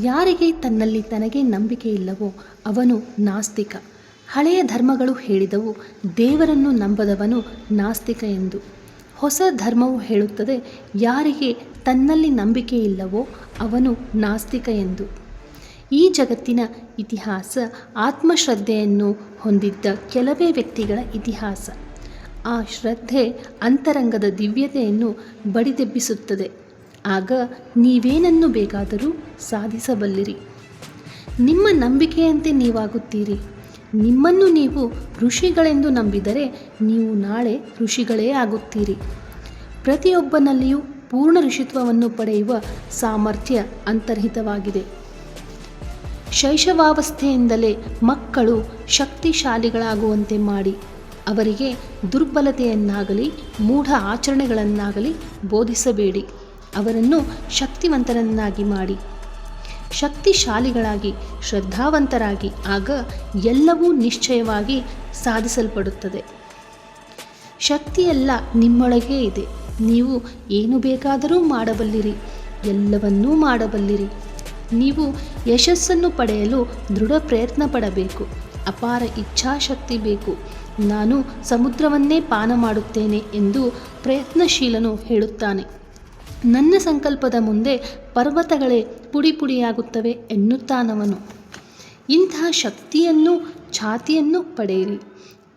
ಯಾರಿಗೆ ತನ್ನಲ್ಲಿ ತನಗೆ ನಂಬಿಕೆ ಇಲ್ಲವೋ ಅವನು ನಾಸ್ತಿಕ. ಹಳೆಯ ಧರ್ಮಗಳು ಹೇಳಿದವು ದೇವರನ್ನು ನಂಬದವನು ನಾಸ್ತಿಕ ಎಂದು. ಹೊಸ ಧರ್ಮವು ಹೇಳುತ್ತದೆ ಯಾರಿಗೆ ತನ್ನಲ್ಲಿ ನಂಬಿಕೆ ಇಲ್ಲವೋ ಅವನು ನಾಸ್ತಿಕ ಎಂದು. ಈ ಜಗತ್ತಿನ ಇತಿಹಾಸ ಆತ್ಮಶ್ರದ್ಧೆಯನ್ನು ಹೊಂದಿದ್ದ ಕೆಲವೇ ವ್ಯಕ್ತಿಗಳ ಇತಿಹಾಸ. ಆ ಶ್ರದ್ಧೆ ಅಂತರಂಗದ ದಿವ್ಯತೆಯನ್ನು ಬಡಿದೆಬ್ಬಿಸುತ್ತದೆ. ಆಗ ನೀವೇನನ್ನು ಬೇಕಾದರೂ ಸಾಧಿಸಬಲ್ಲಿರಿ. ನಿಮ್ಮ ನಂಬಿಕೆಯಂತೆ ನೀವಾಗುತ್ತೀರಿ. ನಿಮ್ಮನ್ನು ನೀವು ಋಷಿಗಳೆಂದು ನಂಬಿದರೆ ನೀವು ನಾಳೆ ಋಷಿಗಳೇ ಆಗುತ್ತೀರಿ. ಪ್ರತಿಯೊಬ್ಬನಲ್ಲಿಯೂ ಪೂರ್ಣ ಋಷಿತ್ವವನ್ನು ಪಡೆಯುವ ಸಾಮರ್ಥ್ಯ ಅಂತರ್ಹಿತವಾಗಿದೆ. ಶೈಶವಾವಸ್ಥೆಯಿಂದಲೇ ಮಕ್ಕಳು ಶಕ್ತಿಶಾಲಿಗಳಾಗುವಂತೆ ಮಾಡಿ ಅವರಿಗೆ ದುರ್ಬಲತೆಯನ್ನಾಗಲಿ ಮೂಢ ಆಚರಣೆಗಳನ್ನಾಗಲಿ ಬೋಧಿಸಬೇಡಿ. ಅವರನ್ನು ಶಕ್ತಿವಂತರನ್ನಾಗಿ ಮಾಡಿ, ಶಕ್ತಿಶಾಲಿಗಳಾಗಿ, ಶ್ರದ್ಧಾವಂತರಾಗಿ. ಆಗ ಎಲ್ಲವೂ ನಿಶ್ಚಯವಾಗಿ ಸಾಧಿಸಲ್ಪಡುತ್ತದೆ. ಶಕ್ತಿಯೆಲ್ಲ ನಿಮ್ಮೊಳಗೇ ಇದೆ. ನೀವು ಏನು ಬೇಕಾದರೂ ಮಾಡಬಲ್ಲಿರಿ, ಎಲ್ಲವನ್ನೂ ಮಾಡಬಲ್ಲಿರಿ. ನೀವು ಯಶಸ್ಸನ್ನು ಪಡೆಯಲು ದೃಢ ಪ್ರಯತ್ನ ಪಡಬೇಕು. ಅಪಾರ ಇಚ್ಛಾಶಕ್ತಿ ಬೇಕು. ನಾನು ಸಮುದ್ರವನ್ನೇ ಪಾನ ಮಾಡುತ್ತೇನೆ ಎಂದು ಪ್ರಯತ್ನಶೀಲನು ಹೇಳುತ್ತಾನೆ. ನನ್ನ ಸಂಕಲ್ಪದ ಮುಂದೆ ಪರ್ವತಗಳೇ ಪುಡಿ ಪುಡಿಯಾಗುತ್ತವೆ ಎನ್ನುತ್ತಾನವನು. ಇಂತಹ ಶಕ್ತಿಯನ್ನು ಛಾತಿಯನ್ನು ಪಡೆಯಿರಿ.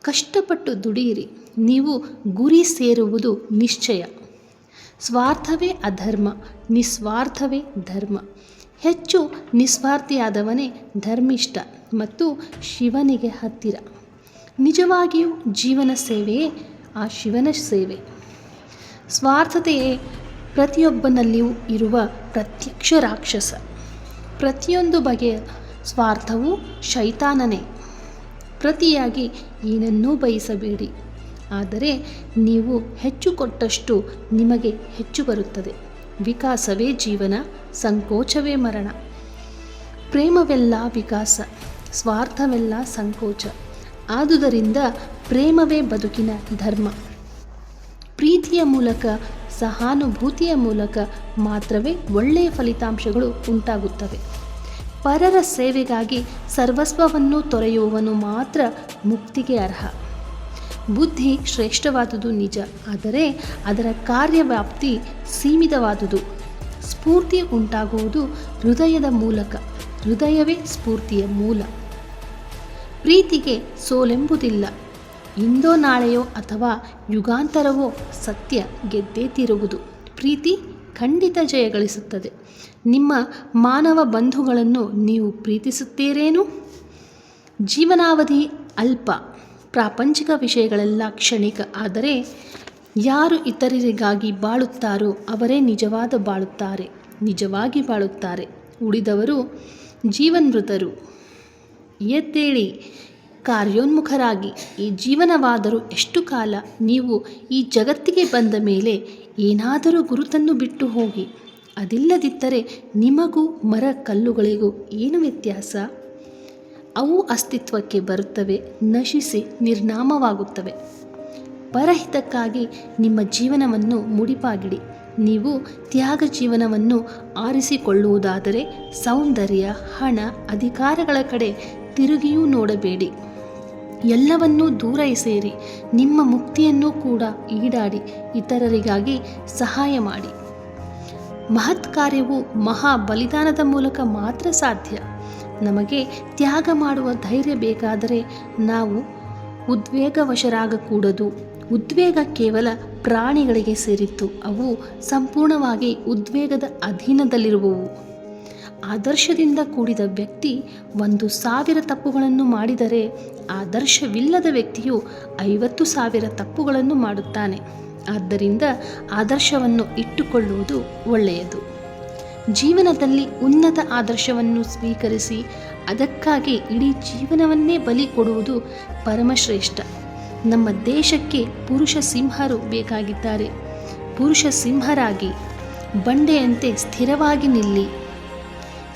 ಕಷ್ಟಪಟ್ಟು ದುಡಿಯಿರಿ. ನೀವು ಗುರಿ ಸೇರುವುದು ನಿಶ್ಚಯ. ಸ್ವಾರ್ಥವೇ ಅಧರ್ಮ, ನಿಸ್ವಾರ್ಥವೇ ಧರ್ಮ. ಹೆಚ್ಚು ನಿಸ್ವಾರ್ಥಿಯಾದವನೇ ಧರ್ಮಿಷ್ಠ ಮತ್ತು ಶಿವನಿಗೆ ಹತ್ತಿರ. ನಿಜವಾಗಿಯೂ ಜೀವನ ಸೇವೆಯೇ ಆ ಶಿವನ ಸೇವೆ. ಸ್ವಾರ್ಥತೆಯೇ ಪ್ರತಿಯೊಬ್ಬನಲ್ಲಿಯೂ ಇರುವ ಪ್ರತ್ಯಕ್ಷ ರಾಕ್ಷಸ. ಪ್ರತಿಯೊಂದು ಬಗೆಯ ಸ್ವಾರ್ಥವೂ ಶೈತಾನನೇ. ಪ್ರತಿಯಾಗಿ ಏನನ್ನೂ ಬಯಸಬೇಡಿ. ಆದರೆ ನೀವು ಹೆಚ್ಚು ಕೊಟ್ಟಷ್ಟು ನಿಮಗೆ ಹೆಚ್ಚು ಬರುತ್ತದೆ. ವಿಕಾಸವೇ ಜೀವನ, ಸಂಕೋಚವೇ ಮರಣ. ಪ್ರೇಮವೆಲ್ಲ ವಿಕಾಸ, ಸ್ವಾರ್ಥವೆಲ್ಲ ಸಂಕೋಚ. ಆದುದರಿಂದ ಪ್ರೇಮವೇ ಬದುಕಿನ ಧರ್ಮ. ಪ್ರೀತಿಯ ಮೂಲಕ, ಸಹಾನುಭೂತಿಯ ಮೂಲಕ ಮಾತ್ರವೇ ಒಳ್ಳೆಯ ಫಲಿತಾಂಶಗಳು ಉಂಟಾಗುತ್ತವೆ. ಪರರ ಸೇವೆಗಾಗಿ ಸರ್ವಸ್ವವನ್ನು ತೊರೆಯುವವನು ಮಾತ್ರ ಮುಕ್ತಿಗೆ ಅರ್ಹ. ಬುದ್ಧಿ ಶ್ರೇಷ್ಠವಾದುದು ನಿಜ, ಆದರೆ ಅದರ ಕಾರ್ಯವ್ಯಾಪ್ತಿ ಸೀಮಿತವಾದುದು. ಸ್ಫೂರ್ತಿ ಉಂಟಾಗುವುದು ಹೃದಯದ ಮೂಲಕ. ಹೃದಯವೇ ಸ್ಫೂರ್ತಿಯ ಮೂಲ. ಪ್ರೀತಿಗೆ ಸೋಲೆಂಬುದಿಲ್ಲ. ಇಂದೋ ನಾಳೆಯೋ ಅಥವಾ ಯುಗಾಂತರವೋ ಸತ್ಯ ಗೆದ್ದೇ ತೀರುವುದು. ಪ್ರೀತಿ ಖಂಡಿತ ಜಯಗಳಿಸುತ್ತದೆ. ನಿಮ್ಮ ಮಾನವ ಬಂಧುಗಳನ್ನು ನೀವು ಪ್ರೀತಿಸುತ್ತೀರೇನು? ಜೀವನಾವಧಿ ಅಲ್ಪ. ಪ್ರಾಪಂಚಿಕ ವಿಷಯಗಳೆಲ್ಲ ಕ್ಷಣಿಕ. ಆದರೆ ಯಾರು ಇತರರಿಗಾಗಿ ಬಾಳುತ್ತಾರೋ ಅವರೇ ನಿಜವಾಗಿ ಬಾಳುತ್ತಾರೆ. ಉಳಿದವರು ಜೀವನ್ಮೃತರು. ಎದ್ದೇಳಿ, ಕಾರ್ಯೋನ್ಮುಖರಾಗಿ. ಈ ಜೀವನವಾದರೂ ಎಷ್ಟು ಕಾಲ? ನೀವು ಈ ಜಗತ್ತಿಗೆ ಬಂದ ಮೇಲೆ ಏನಾದರೂ ಗುರುತನ್ನು ಬಿಟ್ಟು ಹೋಗಿ. ಅದಿಲ್ಲದಿದ್ದರೆ ನಿಮಗೂ ಮರ ಕಲ್ಲುಗಳಿಗೂ ಏನು ವ್ಯತ್ಯಾಸ? ಅವು ಅಸ್ತಿತ್ವಕ್ಕೆ ಬರುತ್ತವೆ, ನಶಿಸಿ ನಿರ್ನಾಮವಾಗುತ್ತವೆ. ಪರಹಿತಕ್ಕಾಗಿ ನಿಮ್ಮ ಜೀವನವನ್ನು ಮುಡಿಪಾಗಿಡಿ. ನೀವು ತ್ಯಾಗ ಜೀವನವನ್ನು ಆರಿಸಿಕೊಳ್ಳುವುದಾದರೆ ಸೌಂದರ್ಯ, ಹಣ, ಅಧಿಕಾರಗಳ ಕಡೆ ತಿರುಗಿಯೂ ನೋಡಬೇಡಿ. ಎಲ್ಲವನ್ನೂ ದೂರ ಎಸೆಯಿರಿ. ನಿಮ್ಮ ಮುಕ್ತಿಯನ್ನು ಕೂಡ ಈಡಾಡಿ ಇತರರಿಗಾಗಿ ಸಹಾಯ ಮಾಡಿ. ಮಹತ್ ಕಾರ್ಯವು ಮಹಾ ಬಲಿದಾನದ ಮೂಲಕ ಮಾತ್ರ ಸಾಧ್ಯ. ನಮಗೆ ತ್ಯಾಗ ಮಾಡುವ ಧೈರ್ಯ ಬೇಕಾದರೆ ನಾವು ಉದ್ವೇಗವಶರಾಗಕೂಡದು. ಉದ್ವೇಗ ಕೇವಲ ಪ್ರಾಣಿಗಳಿಗೆ ಸೇರಿತ್ತು. ಅವು ಸಂಪೂರ್ಣವಾಗಿ ಉದ್ವೇಗದ ಅಧೀನದಲ್ಲಿರುವವು. ಆದರ್ಶದಿಂದ ಕೂಡಿದ ವ್ಯಕ್ತಿ 1,000 ತಪ್ಪುಗಳನ್ನು ಮಾಡಿದರೆ ಆದರ್ಶವಿಲ್ಲದ ವ್ಯಕ್ತಿಯು 50,000 ತಪ್ಪುಗಳನ್ನು ಮಾಡುತ್ತಾನೆ. ಆದ್ದರಿಂದ ಆದರ್ಶವನ್ನು ಇಟ್ಟುಕೊಳ್ಳುವುದು ಒಳ್ಳೆಯದು. ಜೀವನದಲ್ಲಿ ಉನ್ನತ ಆದರ್ಶವನ್ನು ಸ್ವೀಕರಿಸಿ ಅದಕ್ಕಾಗಿ ಇಡೀ ಜೀವನವನ್ನೇ ಬಲಿ ಕೊಡುವುದು ಪರಮಶ್ರೇಷ್ಠ. ನಮ್ಮ ದೇಶಕ್ಕೆ ಪುರುಷ ಸಿಂಹರು ಬೇಕಾಗಿದ್ದಾರೆ. ಪುರುಷ ಸಿಂಹರಾಗಿ ಬಂಡೆಯಂತೆ ಸ್ಥಿರವಾಗಿ ನಿಲ್ಲಿ.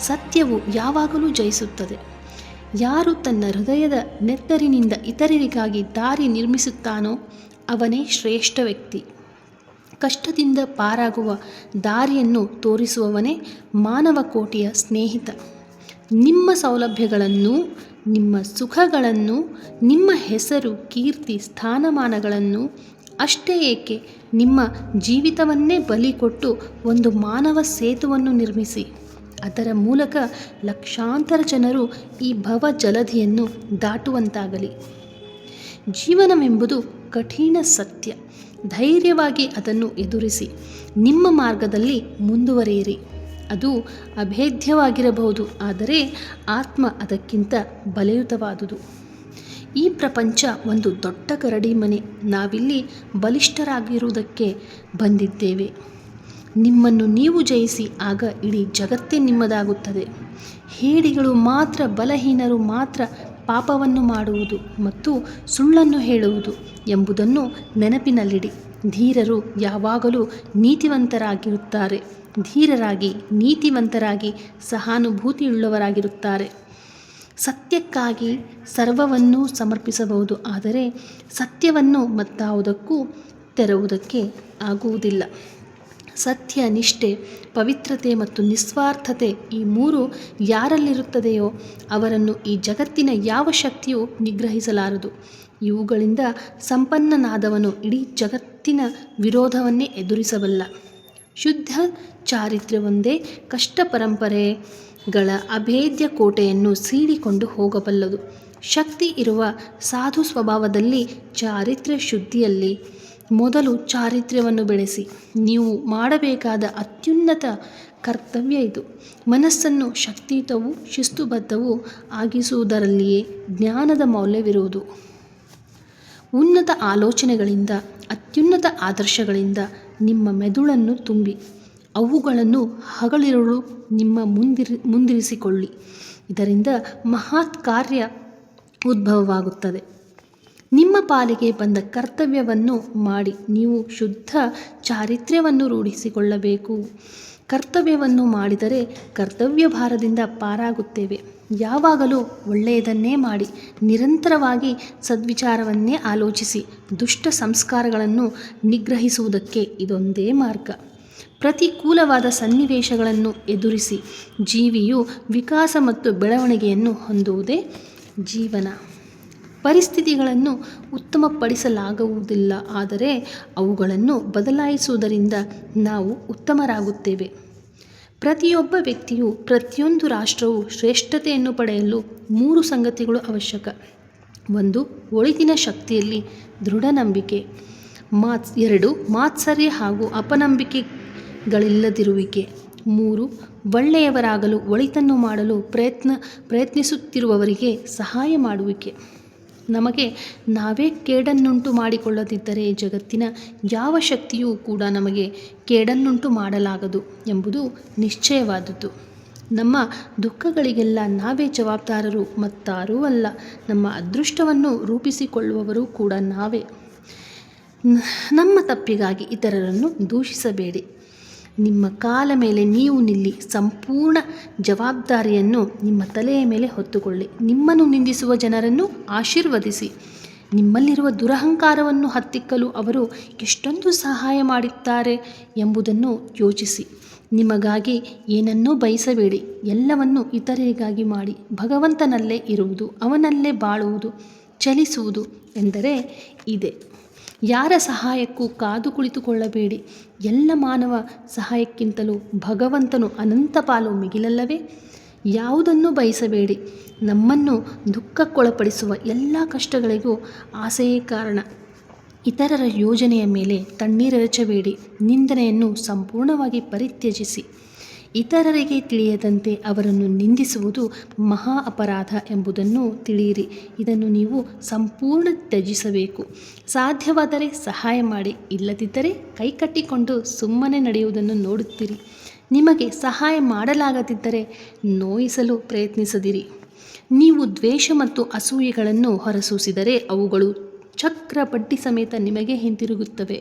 ಸತ್ಯವು ಯಾವಾಗಲೂ ಜಯಿಸುತ್ತದೆ. ಯಾರು ತನ್ನ ಹೃದಯದ ನೆತ್ತರಿನಿಂದ ಇತರರಿಗಾಗಿ ದಾರಿ ನಿರ್ಮಿಸುತ್ತಾನೋ ಅವನೇ ಶ್ರೇಷ್ಠ ವ್ಯಕ್ತಿ. ಕಷ್ಟದಿಂದ ಪಾರಾಗುವ ದಾರಿಯನ್ನು ತೋರಿಸುವವನೇ ಮಾನವ ಕೋಟಿಯ ಸ್ನೇಹಿತ. ನಿಮ್ಮ ಸೌಲಭ್ಯಗಳನ್ನು, ನಿಮ್ಮ ಸುಖಗಳನ್ನು, ನಿಮ್ಮ ಹೆಸರು, ಕೀರ್ತಿ, ಸ್ಥಾನಮಾನಗಳನ್ನು, ಅಷ್ಟೇ ಏಕೆ ನಿಮ್ಮ ಜೀವಿತವನ್ನೇ ಬಲಿ ಕೊಟ್ಟು ಒಂದು ಮಾನವ ಸೇತುವನ್ನು ನಿರ್ಮಿಸಿ ಅದರ ಮೂಲಕ ಲಕ್ಷಾಂತರ ಜನರು ಈ ಭವ ಜಲಧಿಯನ್ನು ದಾಟುವಂತಾಗಲಿ. ಜೀವನವೆಂಬುದು ಕಠಿಣ ಸತ್ಯ. ಧೈರ್ಯವಾಗಿ ಅದನ್ನು ಎದುರಿಸಿ ನಿಮ್ಮ ಮಾರ್ಗದಲ್ಲಿ ಮುಂದುವರಿಯಿರಿ. ಅದು ಅಭೇದ್ಯವಾಗಿರಬಹುದು, ಆದರೆ ಆತ್ಮ ಅದಕ್ಕಿಂತ ಬಲಯುತವಾದುದು. ಈ ಪ್ರಪಂಚ ಒಂದು ದೊಡ್ಡ ಕರಡಿ ಮನೆ. ನಾವಿಲ್ಲಿ ಬಲಿಷ್ಠರಾಗಿರುವುದಕ್ಕೆ ಬಂದಿದ್ದೇವೆ. ನಿಮ್ಮನ್ನು ನೀವು ಜಯಿಸಿ, ಆಗ ಇಡೀ ಜಗತ್ತೇ ನಿಮ್ಮದಾಗುತ್ತದೆ. ಹೇಡಿಗಳು ಮಾತ್ರ, ಬಲಹೀನರು ಮಾತ್ರ ಪಾಪವನ್ನು ಮಾಡುವುದು ಮತ್ತು ಸುಳ್ಳನ್ನು ಹೇಳುವುದು ಎಂಬುದನ್ನು ನೆನಪಿನಲ್ಲಿಡಿ. ಧೀರರು ಯಾವಾಗಲೂ ನೀತಿವಂತರಾಗಿರುತ್ತಾರೆ. ಧೀರರಾಗಿ, ನೀತಿವಂತರಾಗಿ, ಸಹಾನುಭೂತಿಯುಳ್ಳವರಾಗಿರುತ್ತಾರೆ. ಸತ್ಯಕ್ಕಾಗಿ ಸರ್ವವನ್ನೂ ಸಮರ್ಪಿಸಬಹುದು, ಆದರೆ ಸತ್ಯವನ್ನು ಮತ್ತಾವುದಕ್ಕೂ ತೆರುವುದಕ್ಕೆ ಆಗುವುದಿಲ್ಲ. ಸತ್ಯ, ನಿಷ್ಠೆ, ಪವಿತ್ರತೆ ಮತ್ತು ನಿಸ್ವಾರ್ಥತೆ ಈ ಮೂರು ಯಾರಲ್ಲಿರುತ್ತದೆಯೋ ಅವರನ್ನು ಈ ಜಗತ್ತಿನ ಯಾವ ಶಕ್ತಿಯೂ ನಿಗ್ರಹಿಸಲಾರದು. ಇವುಗಳಿಂದ ಸಂಪನ್ನನಾದವನು ಇಡೀ ಜಗತ್ತಿನ ವಿರೋಧವನ್ನೇ ಎದುರಿಸಬಲ್ಲ. ಶುದ್ಧ ಚಾರಿತ್ರ್ಯವೊಂದೇ ಕಷ್ಟ ಪರಂಪರೆಗಳ ಅಭೇದ್ಯ ಕೋಟೆಯನ್ನು ಸೀಳಿಕೊಂಡು ಹೋಗಬಲ್ಲದು. ಶಕ್ತಿ ಇರುವ ಸಾಧು ಸ್ವಭಾವದಲ್ಲಿ, ಚಾರಿತ್ರ್ಯ ಶುದ್ಧಿಯಲ್ಲಿ ಮೊದಲು ಚಾರಿತ್ರ್ಯವನ್ನು ಬೆಳೆಸಿ. ನೀವು ಮಾಡಬೇಕಾದ ಅತ್ಯುನ್ನತ ಕರ್ತವ್ಯ ಇದು. ಮನಸ್ಸನ್ನು ಶಕ್ತಿಯುತವೂ ಶಿಸ್ತುಬದ್ಧವೂ ಆಗಿಸುವುದರಲ್ಲಿಯೇ ಜ್ಞಾನದ ಮೌಲ್ಯವಿರುವುದು. ಉನ್ನತ ಆಲೋಚನೆಗಳಿಂದ, ಅತ್ಯುನ್ನತ ಆದರ್ಶಗಳಿಂದ ನಿಮ್ಮ ಮೆದುಳನ್ನು ತುಂಬಿ ಅವುಗಳನ್ನು ಹಗಲಿರುಳು ನಿಮ್ಮ ಮುಂದಿರಿಸಿಕೊಳ್ಳಿ. ಇದರಿಂದ ಮಹತ್ ಕಾರ್ಯ ಉದ್ಭವವಾಗುತ್ತದೆ. ನಿಮ್ಮ ಪಾಲಿಗೆ ಬಂದ ಕರ್ತವ್ಯವನ್ನು ಮಾಡಿ ನೀವು ಶುದ್ಧ ಚಾರಿತ್ರ್ಯವನ್ನು ರೂಢಿಸಿಕೊಳ್ಳಬೇಕು. ಕರ್ತವ್ಯವನ್ನು ಮಾಡಿದರೆ ಕರ್ತವ್ಯ ಭಾರದಿಂದ ಪಾರಾಗುತ್ತೇವೆ. ಯಾವಾಗಲೂ ಒಳ್ಳೆಯದನ್ನೇ ಮಾಡಿ, ನಿರಂತರವಾಗಿ ಸದ್ವಿಚಾರವನ್ನೇ ಆಲೋಚಿಸಿ. ದುಷ್ಟ ಸಂಸ್ಕಾರಗಳನ್ನು ನಿಗ್ರಹಿಸುವುದಕ್ಕೆ ಇದೊಂದೇ ಮಾರ್ಗ. ಪ್ರತಿಕೂಲವಾದ ಸನ್ನಿವೇಶಗಳನ್ನು ಎದುರಿಸಿ ಜೀವಿಯು ವಿಕಾಸ ಮತ್ತು ಬೆಳವಣಿಗೆಯನ್ನು ಹೊಂದುವುದೇ ಜೀವನ. ಪರಿಸ್ಥಿತಿಗಳನ್ನು ಉತ್ತಮಪಡಿಸಲಾಗುವುದಿಲ್ಲ, ಆದರೆ ಅವುಗಳನ್ನು ಬದಲಾಯಿಸುವುದರಿಂದ ನಾವು ಉತ್ತಮರಾಗುತ್ತೇವೆ. ಪ್ರತಿಯೊಬ್ಬ ವ್ಯಕ್ತಿಯು, ಪ್ರತಿಯೊಂದು ರಾಷ್ಟ್ರವು ಶ್ರೇಷ್ಠತೆಯನ್ನು ಪಡೆಯಲು 3 ಸಂಗತಿಗಳು ಅವಶ್ಯಕ. 1. ಒಳಿತಿನ ಶಕ್ತಿಯಲ್ಲಿ ದೃಢ ನಂಬಿಕೆ. 2. ಮಾತ್ಸರ್ಯ ಹಾಗೂ ಅಪನಂಬಿಕೆಗಳಿಲ್ಲದಿರುವಿಕೆ. 3. ಒಳ್ಳೆಯವರಾಗಲು, ಒಳಿತನ್ನು ಮಾಡಲು ಪ್ರಯತ್ನಿಸುತ್ತಿರುವವರಿಗೆ ಸಹಾಯ ಮಾಡುವಿಕೆ. ನಮಗೆ ನಾವೇ ಕೇಡನ್ನುಂಟು ಮಾಡಿಕೊಳ್ಳದಿದ್ದರೆ ಜಗತ್ತಿನ ಯಾವ ಶಕ್ತಿಯೂ ಕೂಡ ನಮಗೆ ಕೇಡನ್ನುಂಟು ಮಾಡಲಾಗದು ಎಂಬುದು ನಿಶ್ಚಯವಾದದ್ದು. ನಮ್ಮ ದುಃಖಗಳಿಗೆಲ್ಲ ನಾವೇ ಜವಾಬ್ದಾರರು, ಮತ್ತಾರೂ ಅಲ್ಲ. ನಮ್ಮ ಅದೃಷ್ಟವನ್ನು ರೂಪಿಸಿಕೊಳ್ಳುವವರು ಕೂಡ ನಾವೇ. ನಮ್ಮ ತಪ್ಪಿಗಾಗಿ ಇತರರನ್ನು ದೂಷಿಸಬೇಡಿ. ನಿಮ್ಮ ಕಾಲ ಮೇಲೆ ನೀವು ನಿಲ್ಲಿ. ಸಂಪೂರ್ಣ ಜವಾಬ್ದಾರಿಯನ್ನು ನಿಮ್ಮ ತಲೆಯ ಮೇಲೆ ಹೊತ್ತುಕೊಳ್ಳಿ. ನಿಮ್ಮನ್ನು ನಿಂದಿಸುವ ಜನರನ್ನು ಆಶೀರ್ವದಿಸಿ. ನಿಮ್ಮಲ್ಲಿರುವ ದುರಹಂಕಾರವನ್ನು ಹತ್ತಿಕ್ಕಲು ಅವರು ಎಷ್ಟೊಂದು ಸಹಾಯ ಮಾಡುತ್ತಾರೆ ಎಂಬುದನ್ನು ಯೋಚಿಸಿ. ನಿಮಗಾಗಿ ಏನನ್ನೂ ಬಯಸಬೇಡಿ. ಎಲ್ಲವನ್ನು ಇತರರಿಗಾಗಿ ಮಾಡಿ. ಭಗವಂತನಲ್ಲೇ ಇರುವುದು, ಅವನಲ್ಲೇ ಬಾಳುವುದು, ಚಲಿಸುವುದು ಎಂದರೆ ಇದೆ. ಯಾರ ಸಹಾಯಕ್ಕೂ ಕಾದು ಕುಳಿತುಕೊಳ್ಳಬೇಡಿ. ಎಲ್ಲ ಮಾನವ ಸಹಾಯಕ್ಕಿಂತಲೂ ಭಗವಂತನು ಅನಂತ ಪಾಲು ಮಿಗಿಲಲ್ಲವೇ? ಯಾವುದನ್ನೂ ಬಯಸಬೇಡಿ. ನಮ್ಮನ್ನು ದುಃಖಕ್ಕೊಳಪಡಿಸುವ ಎಲ್ಲ ಕಷ್ಟಗಳಿಗೂ ಆಸೆಯೇ ಕಾರಣ. ಇತರರ ಯೋಜನೆಯ ಮೇಲೆ ತಣ್ಣೀರೆರಚಬೇಡಿ. ನಿಂದನೆಯನ್ನು ಸಂಪೂರ್ಣವಾಗಿ ಪರಿತ್ಯಜಿಸಿ. ಇತರರಿಗೆ ತಿಳಿಯದಂತೆ ಅವರನ್ನು ನಿಂದಿಸುವುದು ಮಹಾ ಅಪರಾಧ ಎಂಬುದನ್ನು ತಿಳಿಯಿರಿ. ಇದನ್ನು ನೀವು ಸಂಪೂರ್ಣ ತ್ಯಜಿಸಬೇಕು. ಸಾಧ್ಯವಾದರೆ ಸಹಾಯ ಮಾಡಿ, ಇಲ್ಲದಿದ್ದರೆ ಕೈಕಟ್ಟಿಕೊಂಡು ಸುಮ್ಮನೆ ನಡೆಯುವುದನ್ನು ನೋಡುತ್ತೀರಿ. ನಿಮಗೆ ಸಹಾಯ ಮಾಡಲಾಗದಿದ್ದರೆ ನೋಯಿಸಲು ಪ್ರಯತ್ನಿಸದಿರಿ. ನೀವು ದ್ವೇಷ ಮತ್ತು ಅಸೂಯೆಗಳನ್ನು ಹೊರಸೂಸಿದರೆ ಅವುಗಳು ಚಕ್ರ ಬಡ್ಡಿ ಸಮೇತ ನಿಮಗೆ ಹಿಂತಿರುಗುತ್ತವೆ.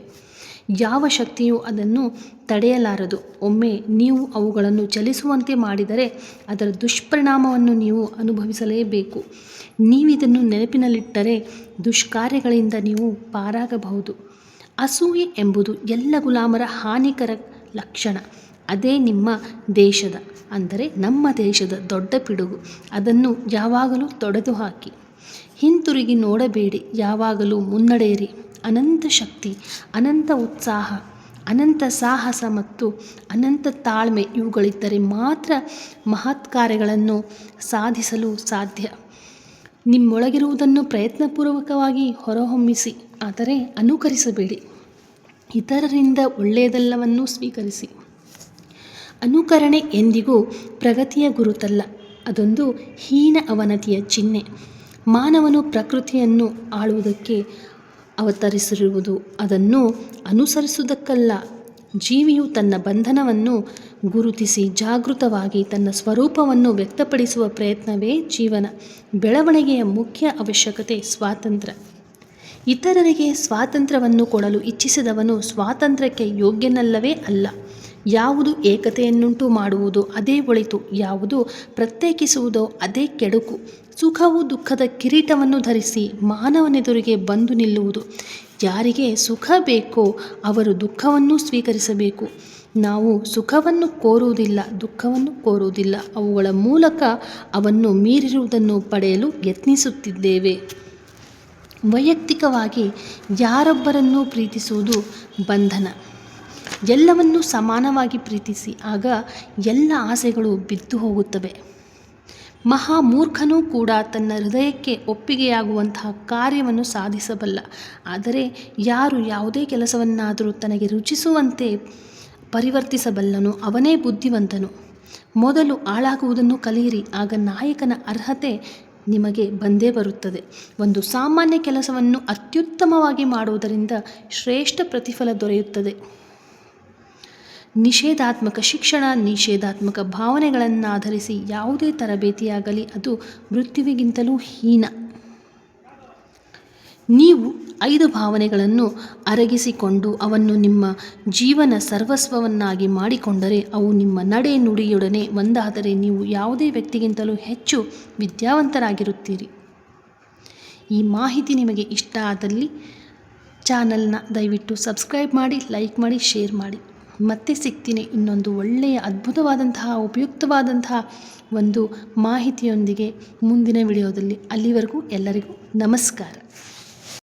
ಯಾವ ಶಕ್ತಿಯೂ ಅದನ್ನು ತಡೆಯಲಾರದು. ಒಮ್ಮೆ ನೀವು ಅವುಗಳನ್ನು ಚಲಿಸುವಂತೆ ಮಾಡಿದರೆ ಅದರ ದುಷ್ಪರಿಣಾಮವನ್ನು ನೀವು ಅನುಭವಿಸಲೇಬೇಕು. ನೀವಿದನ್ನು ನೆನಪಿನಲ್ಲಿಟ್ಟರೆ ದುಷ್ಕಾರ್ಯಗಳಿಂದ ನೀವು ಪಾರಾಗಬಹುದು. ಅಸೂಯೆ ಎಂಬುದು ಎಲ್ಲ ಗುಲಾಮರ ಹಾನಿಕರ ಲಕ್ಷಣ. ಅದೇ ನಿಮ್ಮ ದೇಶದ, ಅಂದರೆ ನಮ್ಮ ದೇಶದ ದೊಡ್ಡ ಪಿಡುಗು. ಅದನ್ನು ಯಾವಾಗಲೂ ತೊಡೆದು ಹಾಕಿ. ಹಿಂತಿರುಗಿ ನೋಡಬೇಡಿ, ಯಾವಾಗಲೂ ಮುನ್ನಡೆಯಿರಿ. ಅನಂತ ಶಕ್ತಿ, ಅನಂತ ಉತ್ಸಾಹ, ಅನಂತ ಸಾಹಸ ಮತ್ತು ಅನಂತ ತಾಳ್ಮೆ ಇವುಗಳಿದ್ದರೆ ಮಾತ್ರ ಮಹತ್ ಕಾರ್ಯಗಳನ್ನು ಸಾಧಿಸಲು ಸಾಧ್ಯ. ನಿಮ್ಮೊಳಗಿರುವುದನ್ನು ಪ್ರಯತ್ನಪೂರ್ವಕವಾಗಿ ಹೊರಹೊಮ್ಮಿಸಿ, ಆದರೆ ಅನುಕರಿಸಬೇಡಿ. ಇತರರಿಂದ ಒಳ್ಳೆಯದೆಲ್ಲವನ್ನೂ ಸ್ವೀಕರಿಸಿ. ಅನುಕರಣೆ ಎಂದಿಗೂ ಪ್ರಗತಿಯ ಗುರುತಲ್ಲ, ಅದೊಂದು ಹೀನ ಅವನತಿಯ ಚಿಹ್ನೆ. ಮಾನವನು ಪ್ರಕೃತಿಯನ್ನು ಆಳುವುದಕ್ಕೆ ಅವತರಿಸಿರುವುದು ಅದನ್ನು ಅನುಸರಿಸುವುದಕ್ಕಲ್ಲ. ಜೀವಿಯು ತನ್ನ ಬಂಧನವನ್ನು ಗುರುತಿಸಿ ಜಾಗೃತವಾಗಿ ತನ್ನ ಸ್ವರೂಪವನ್ನು ವ್ಯಕ್ತಪಡಿಸುವ ಪ್ರಯತ್ನವೇ ಜೀವನ. ಬೆಳವಣಿಗೆಯ ಮುಖ್ಯ ಅವಶ್ಯಕತೆ ಸ್ವಾತಂತ್ರ್ಯ. ಇತರರಿಗೆ ಸ್ವಾತಂತ್ರ್ಯವನ್ನು ಕೊಡಲು ಇಚ್ಛಿಸಿದವನು ಸ್ವಾತಂತ್ರ್ಯಕ್ಕೆ ಯೋಗ್ಯನಲ್ಲವೇ ಅಲ್ಲ. ಯಾವುದು ಏಕತೆಯನ್ನುಂಟು ಮಾಡುವುದೋ ಅದೇ ಒಳಿತು, ಯಾವುದು ಪ್ರತ್ಯೇಕಿಸುವುದೋ ಅದೇ ಕೆಡುಕು. ಸುಖವು ದುಃಖದ ಕಿರೀಟವನ್ನು ಧರಿಸಿ ಮಾನವನೆದುರಿಗೆ ಬಂದು ನಿಲ್ಲುವುದು. ಯಾರಿಗೆ ಸುಖ ಬೇಕೋ ಅವರು ದುಃಖವನ್ನು ಸ್ವೀಕರಿಸಬೇಕು. ನಾವು ಸುಖವನ್ನು ಕೋರುವುದಿಲ್ಲ, ದುಃಖವನ್ನು ಕೋರುವುದಿಲ್ಲ. ಅವುಗಳ ಮೂಲಕ ಅವನ್ನು ಮೀರಿರುವುದನ್ನು ಪಡೆಯಲು ಯತ್ನಿಸುತ್ತಿದ್ದೇವೆ. ವೈಯಕ್ತಿಕವಾಗಿ ಯಾರೊಬ್ಬರನ್ನೂ ಪ್ರೀತಿಸುವುದು ಬಂಧನ. ಎಲ್ಲವನ್ನೂ ಸಮಾನವಾಗಿ ಪ್ರೀತಿಸಿ, ಆಗ ಎಲ್ಲ ಆಸೆಗಳು ಬಿದ್ದು ಹೋಗುತ್ತವೆ. ಮಹಾಮೂರ್ಖನೂ ಕೂಡ ತನ್ನ ಹೃದಯಕ್ಕೆ ಒಪ್ಪಿಗೆಯಾಗುವಂತಹ ಕಾರ್ಯವನ್ನು ಸಾಧಿಸಬಲ್ಲ. ಆದರೆ ಯಾರು ಯಾವುದೇ ಕೆಲಸವನ್ನಾದರೂ ತನಗೆ ರುಚಿಸುವಂತೆ ಪರಿವರ್ತಿಸಬಲ್ಲನೋ ಅವನೇ ಬುದ್ಧಿವಂತನು. ಮೊದಲು ಆಳಾಗುವುದನ್ನು ಕಲಿಯಿರಿ, ಆಗ ನಾಯಕನ ಅರ್ಹತೆ ನಿಮಗೆ ಬಂದೇ ಬರುತ್ತದೆ. ಒಂದು ಸಾಮಾನ್ಯ ಕೆಲಸವನ್ನು ಅತ್ಯುತ್ತಮವಾಗಿ ಮಾಡುವುದರಿಂದ ಶ್ರೇಷ್ಠ ಪ್ರತಿಫಲ ದೊರೆಯುತ್ತದೆ. ನಿಷೇಧಾತ್ಮಕ ಶಿಕ್ಷಣ, ನಿಷೇಧಾತ್ಮಕ ಭಾವನೆಗಳನ್ನಾಧರಿಸಿ ಯಾವುದೇ ತರಬೇತಿಯಾಗಲಿ ಅದು ಮೃತ್ಯುವಿಗಿಂತಲೂ ಹೀನ. ನೀವು 5 ಭಾವನೆಗಳನ್ನು ಅರಗಿಸಿಕೊಂಡು ಅವನ್ನು ನಿಮ್ಮ ಜೀವನ ಸರ್ವಸ್ವವನ್ನಾಗಿ ಮಾಡಿಕೊಂಡರೆ, ಅವು ನಿಮ್ಮ ನಡೆ ನುಡಿಯೊಡನೆ ಒಂದಾದರೆ ನೀವು ಯಾವುದೇ ವ್ಯಕ್ತಿಗಿಂತಲೂ ಹೆಚ್ಚು ವಿದ್ಯಾವಂತರಾಗಿರುತ್ತೀರಿ. ಈ ಮಾಹಿತಿ ನಿಮಗೆ ಇಷ್ಟ ಆದಲ್ಲಿ ಚಾನಲ್ನ ದಯವಿಟ್ಟು ಸಬ್ಸ್ಕ್ರೈಬ್ ಮಾಡಿ, ಲೈಕ್ ಮಾಡಿ, ಶೇರ್ ಮಾಡಿ. ಮತ್ತೆ ಸಿಗ್ತೀನಿ ಇನ್ನೊಂದು ಒಳ್ಳೆಯ ಅದ್ಭುತವಾದಂತಹ ಉಪಯುಕ್ತವಾದಂತಹ ಒಂದು ಮಾಹಿತಿಯೊಂದಿಗೆ ಮುಂದಿನ ವಿಡಿಯೋದಲ್ಲಿ. ಅಲ್ಲಿವರೆಗೂ ಎಲ್ಲರಿಗೂ ನಮಸ್ಕಾರ.